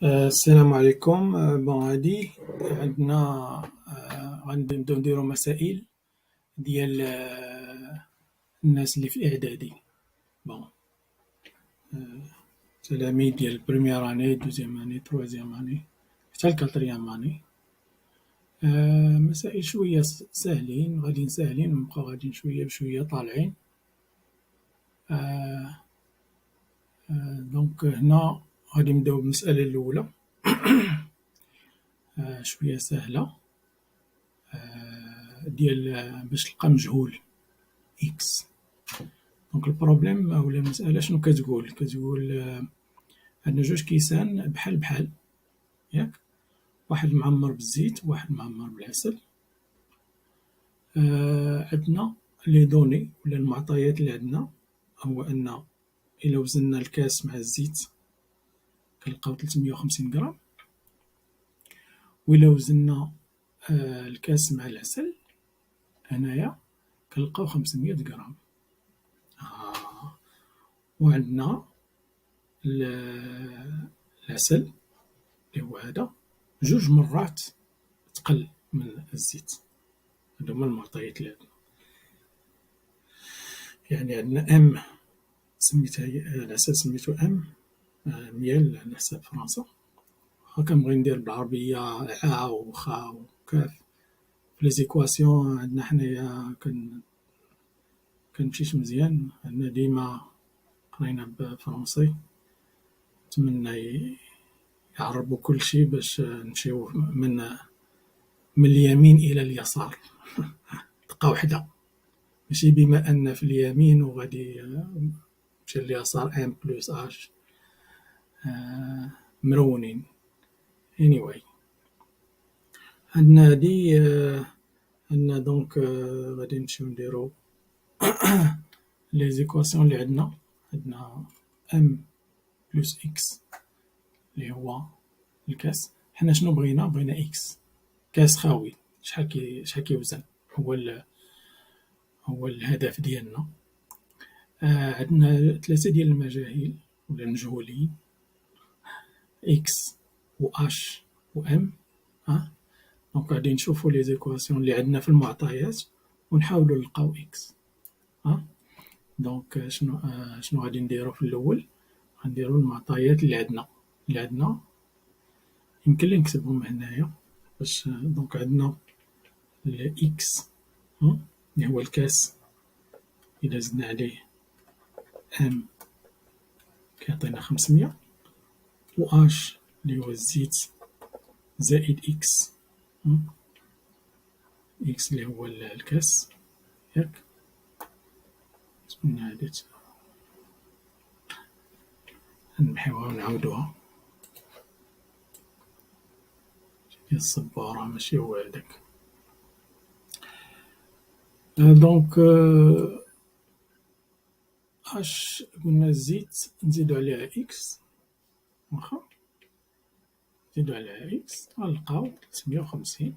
السلام عليكم. بون هادي عندنا غادي نبداو نديرو مسائل ديال الناس اللي في إعدادي. بون تلاميذ ديال البروميير اني دوزيام اني تروازيام اني حتى الكاتريام اني. مسائل شوية ساهلين، غاديين ساهلين ونبقاو غاديين شوية بشوية طالعين. دونك هنا غادي نبداو بالمسألة الأولى شوية ساهلة، ديال باش تلقى مجهول إكس. دونك البروبليم أولا المسألة شنو كتقول؟ كتقول عندنا جوج كيسان بحال بحال، ياك؟ واحد معمر بالزيت وواحد معمر بالعسل. عندنا لي دوني ولا المعطيات اللي عندنا هو أن إلا وزنا الكاس مع الزيت كنلقاو 350 غرام، وإلا وزنا الكاس مع العسل هنايا كنلقاو 500 غرام. وعندنا العسل اللي هو هذا جوج مرات تقل من الزيت. هادو هما المعطيات اللي عندنا. يعني عندنا ام سميتها العسل سميتو ام، ميال على حساب فرنسا. كنبغي ندير بالعربية ع و خ و كاف. في لي زيكواسيون عندنا حنايا كنمشيش مزيان، عندنا ديما قرينا بفرونسي، نتمنى يعربو كلشي باش نمشيو من اليمين إلى اليسار دقة وحدة، ماشي بما أن في اليمين وغادي نمشي لليسار ام بلوس اش مرونين. anyway عندنا هادي عندنا دونك غادي نمشيو نديرو لي زيكواسيون اللي عندنا ام بلوس اكس اللي هو الكاس. حنا شنو بغينا اكس، كاس خاوي شحال كيوزن، هو الهدف ديالنا. عندنا 3 ديال المجاهيل ولا المجهولين اكس و اش و ام. دونك غادي نشوفو لي زيكواسيون اللي عندنا في المعطيات ونحاولو نلقاو اكس. دونك شنو غادي نديرو في الأول؟ غنديرو المعطيات اللي عندنا يمكن لي نكتبهم هنايا باش دونك عندنا الإكس اللي هو الكاس، إلا زدنا عليه ام كيعطينا 500، و اش اللي هو الزيت زائد إكس، إكس اللي هو الكاس، ياك؟ نتمنى هادي نمحيوها ونعاودوها، ديال الصبارة ماشي هو هداك. دونك اش قلنا الزيت نزيدو عليها اكس، واخا نزيدو عليها اكس غنلقاو 350.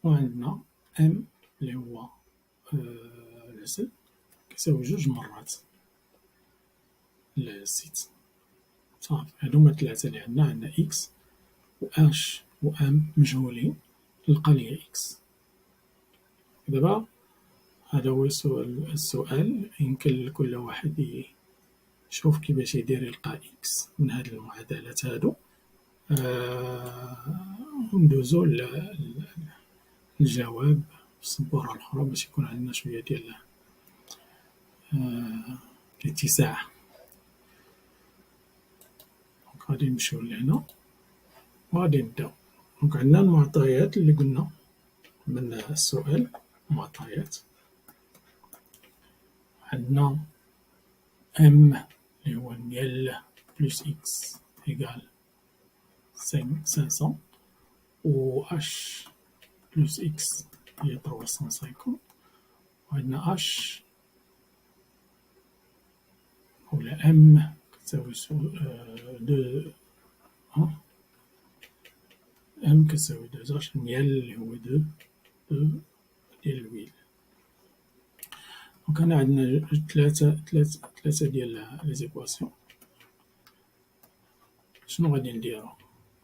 وعندنا ام اللي هو العسل كيساوي جوج مرات الزيت. صافي هادو هما 3 اللي عندنا اكس و اش و ام مجهولين، نلقى ليا اكس. دابا هذا هو السؤال، يمكن كل واحد يشوف كيفاش يدير يلقى اكس من هاد المعادلات هادو. وندوزو للجواب في السبورة الأخرى باش يكون عندنا شوية ديال الاتساع. دونك غادي نمشيو لهنا وغادي نبداو. دونك عندنا المعطيات اللي قلنا من السؤال. معطيات عندنا ام اللي هو ميال بلس اكس إيكال 500، و اش بلس اكس هي 350. وعندنا اش ولا ام كتساوي دو ام كتساوي 2 اش ميال اللي هو دو ديال الويل. دونك هنا عندنا ثلاثة ديال لي زيكواسيون. شنو غادي نديرو؟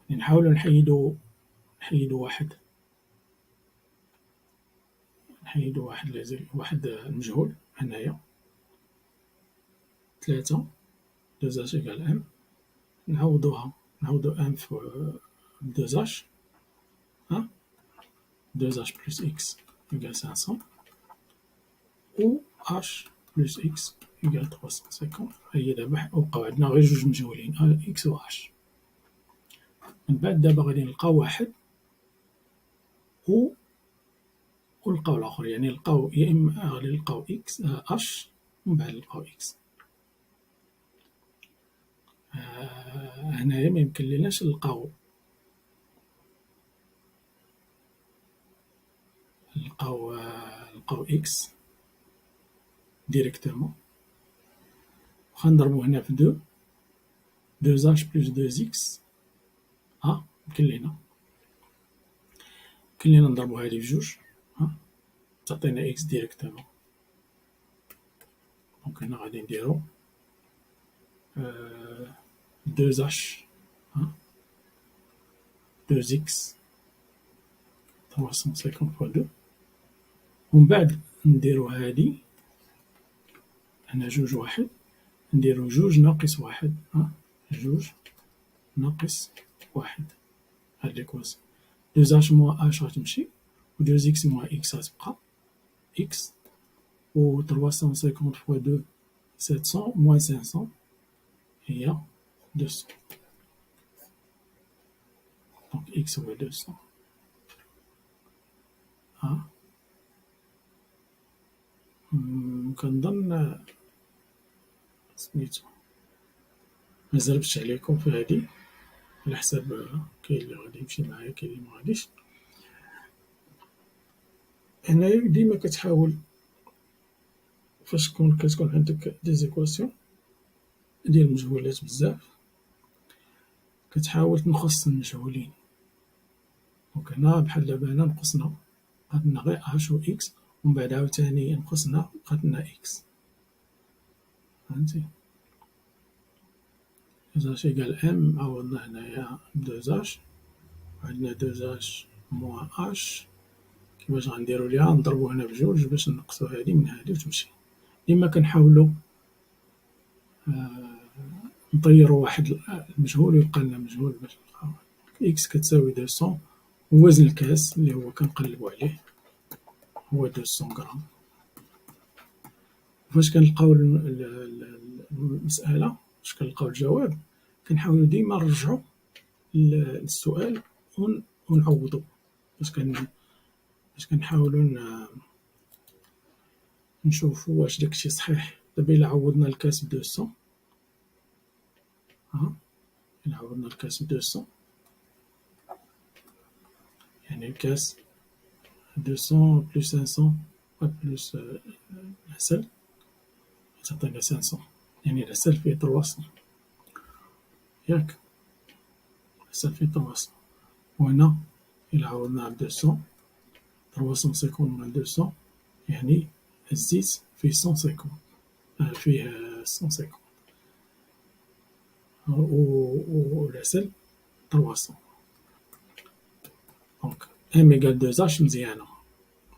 نحاولو نحيدو واحد، واحد المجهول هنايا 3 2h إيكال M، نعوضو M في 2h، 2h plus X إيكال 500 و H plus X إيكال 350. هي دابا وبقاو عندنا غير جوج مجهولين X و H. من بعد دابا غادي نلقاو واحد و نلقاو الآخر، يعني نلقاو يا إما غادي نلقاو X H ومن بعد نلقاو X. هنايا ميمكنليناش نلقاو X ديريكتومون، واخا نضربو هنا في 2h plus 2x يمكن لينا نضربو هادي في جوج تعطينا X ديريكتومون. دونك هنا غادي نديرو 2h 2x 350 fois 2، ومن بعد نديرو هادي هنا جوج واحد، نديرو جوج ناقص واحد، جوج ناقص واحد، هاد ليكواسيون 2h موان h غتمشي و 2x موان x غتبقى x، و 350 fois 2 700 موان 500 هي 200. دونك x هو 200. كنظن سميتو مزربتش عليكم في هادي، على حساب كاين اللي غادي يمشي معايا كاين اللي مغاديش. هنايا ديما كتحاول فاش كتكون عندك دي زيكواسيون ديال المجهولات بزاف كتحاول تنقص المجهولين. دونك هنا بحال دابا هنا نقصنا بقاتلنا غير h و x، ومن بعد عاوتاني نقصنا بقاتلنا x، فهمتي؟ 2h إيكال M عوضنا هنايا 2h، عندنا 2h موان h. كيفاش غنديرو ليها؟ نضربو هنا بجوج باش نقصو هادي من هادي وتمشي. ديما كنحاولو نطيرو واحد المجهول ويبقى لنا مجهول باش نلقاو x كتساوي 200، ووزن الكاس اللي هو كنقلبو عليه هو 200 غرام. فاش كنلقاو المسألة، فاش كنلقاو الجواب كنحاولو ديما نرجعو للسؤال ونعوضو، باش كنحاولو نشوفو واش داكشي صحيح. دابا إلا عوضنا الكاس ب 200، إلا عوضنا الكاس ب 200 يعني الكاس 200 بلس 500 بلس العسل تعطينا 500، يعني العسل فيه 300 ياك، العسل فيه 300. وهنا إلا عوضناه ب 200 350 موان 200 يعني الزيت فيه 150، فيه 150 والعسل 300. دونك M إيكال 2H مزيانة،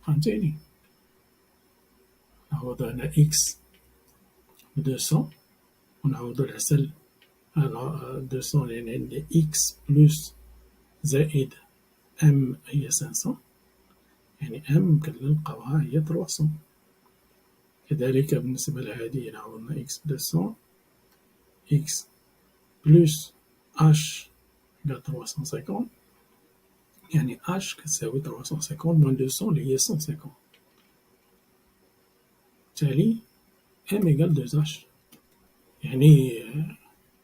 فهمتيني؟ نعوضو هنا X ب 200 ونعوضو العسل 200، يعني عندي X بلس زائد M هي 500، يعني M يمكننا نلقاوها هي 300. كذلك بالنسبة لهادي عوضنا X ب 200 X بلس H إيكال 350، يعني H كتساوي 350 موان 200 اللي هي 150. بالتالي M إيكال 2H، يعني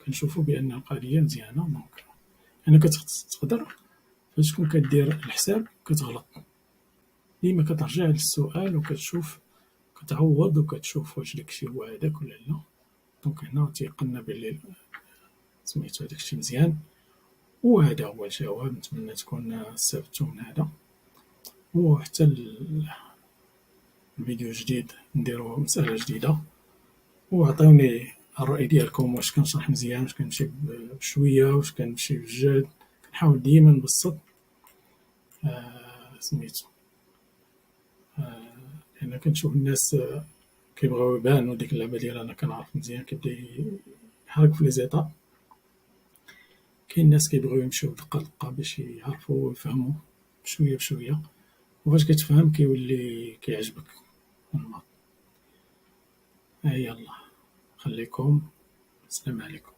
كنشوفو بأن القضية مزيانة. دونك يعني كتقدر فاش تكون كدير الحساب كتغلط، ديما كترجع للسؤال وكتشوف كتعوض وكتشوف واش داكشي هو هداك ولا لا. دونك هنا تيقنا بلي سميتو داكشي مزيان، وهذا هو الجواب. نتمنى تكون استفدتو من هذا، وحتى الفيديو جديد نديرو مسألة جديدة، وعطيوني الرأي ديالكم، واش كنشرح مزيان، واش كنمشي بشوية، واش كنمشي بجد. كنحاول ديما نبسط سميتو، لأن كنشوف الناس كيبغيو يبانو ديك اللعبة ديال أنا كنعرف مزيان، كيبدا يحرك في لي زيطاب. كاين ناس كيبغيو يمشيو دقة دقة باش يعرفو ويفهمو بشوية بشوية، وفاش كتفهم كيولي كيعجبك النمط. يلاه، خليكم، السلام عليكم.